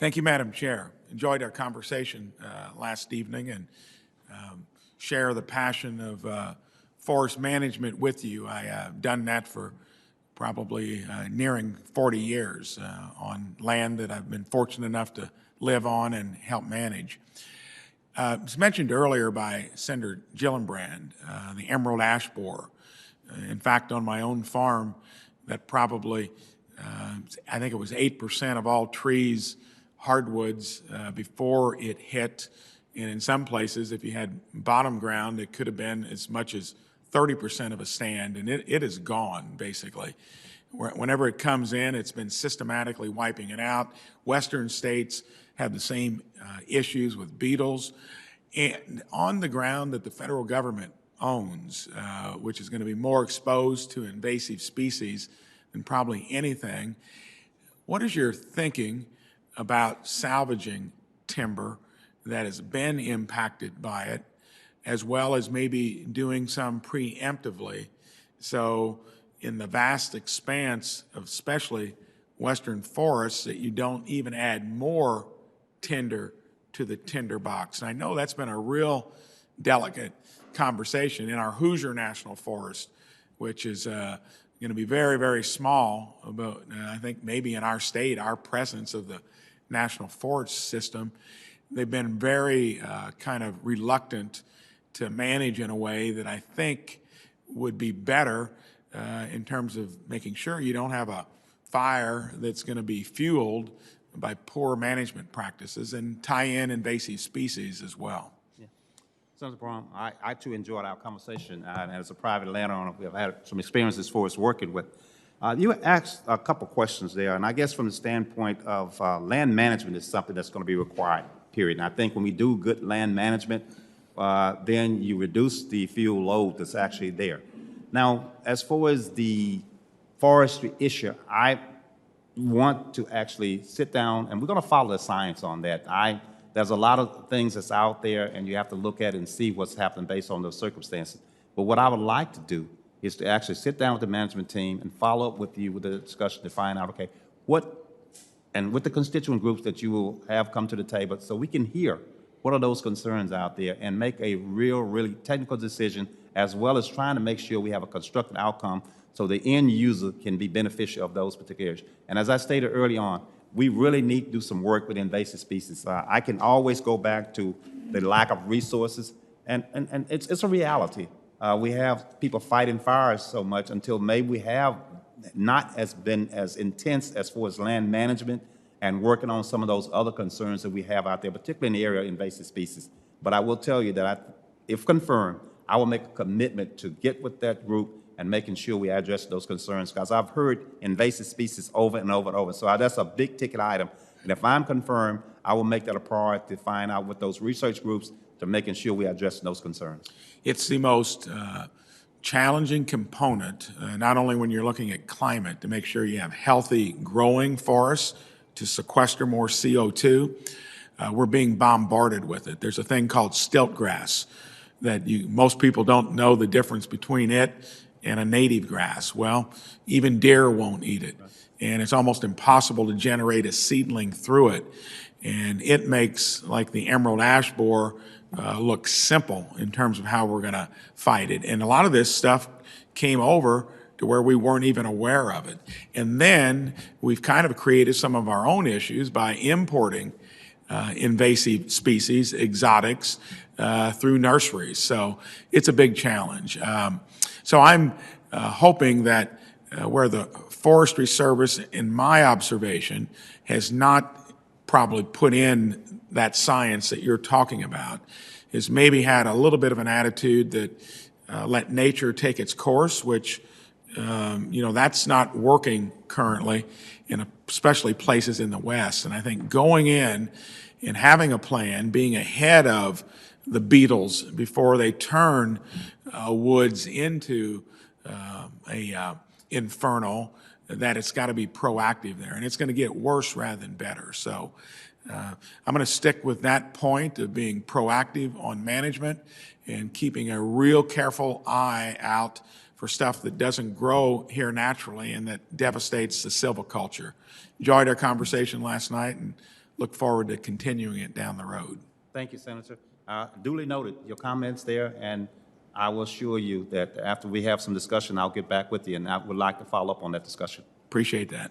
Thank you, Madam Chair. Enjoyed our conversation last evening and share the passion of forest management with you. I have done that for probably nearing 40 years on land that I've been fortunate enough to live on and help manage. It was mentioned earlier by Senator Gillibrand, the emerald ash borer. In fact, on my own farm, that probably, I think it was 8% of all trees, hardwoods, before it hit. And in some places, if you had bottom ground, it could have been as much as 30% of a stand, and it is gone, basically. Whenever it comes in, it's been systematically wiping it out. Western states have the same issues with beetles. And on the ground that the federal government owns, which is going to be more exposed to invasive species than probably anything, what is your thinking about salvaging timber that has been impacted by it, as well as maybe doing some preemptively? So in the vast expanse of especially western forests, that you don't even add more tinder to the tinder box. And I know that's been a real delicate conversation in our Hoosier National Forest, which is going to be very, very small. About I think maybe in our state, our presence of the National Forest System, they've been very kind of reluctant to manage in a way that I think would be better in terms of making sure you don't have a fire that's going to be fueled by poor management practices, and tie in invasive species as well. Yeah. Senator Braun, I too enjoyed our conversation, and as a private landowner, we've had some experiences for us working with. You asked a couple questions there, and I guess from the standpoint of land management is something that's going to be required, period. And I think when we do good land management, then you reduce the fuel load that's actually there. Now, as far as the forestry issue, I want to actually sit down, and we're going to follow the science on that. There's a lot of things that's out there, and you have to look at it and see what's happening based on those circumstances. But what I would like to do is to actually sit down with the management team and follow up with you with the discussion to find out, okay, and with the constituent groups that you will have come to the table, so we can hear what are those concerns out there and make a really technical decision, as well as trying to make sure we have a constructive outcome so the end user can be beneficial of those particular areas. And as I stated early on, we really need to do some work with invasive species. I can always go back to the lack of resources, and it's a reality. We have people fighting fires so much until maybe we have not been as intense as far as land management and working on some of those other concerns that we have out there, particularly in the area of invasive species. But I will tell you that if confirmed, I will make a commitment to get with that group and making sure we address those concerns, because I've heard invasive species over and over and over. So that's a big ticket item. And if I'm confirmed, I will make that a priority to find out with those research groups to making sure we address those concerns. It's the most challenging component, not only when you're looking at climate, to make sure you have healthy growing forests to sequester more CO2. We're being bombarded with it. There's a thing called stilt grass that most people don't know the difference between it and a native grass. Well, even deer won't eat it. And it's almost impossible to generate a seedling through it. And it makes, like the emerald ash borer, look simple in terms of how we're going to fight it. And a lot of this stuff came over to where we weren't even aware of it. And then we've kind of created some of our own issues by importing invasive species, exotics, through nurseries. So it's a big challenge. So I'm hoping that where the Forestry Service, in my observation, has not probably put in that science that you're talking about, is maybe had a little bit of an attitude that let nature take its course, which, that's not working currently, especially places in the West. And I think going in and having a plan, being ahead of the beetles before they turn woods into a inferno, that it's got to be proactive there, and it's going to get worse rather than better. So I'm going to stick with that point of being proactive on management and keeping a real careful eye out for stuff that doesn't grow here naturally and that devastates the silviculture. Enjoyed our conversation last night and look forward to continuing it down the road. Thank you, Senator. Duly noted, your comments there, and I will assure you that after we have some discussion, I'll get back with you, and I would like to follow up on that discussion. Appreciate that.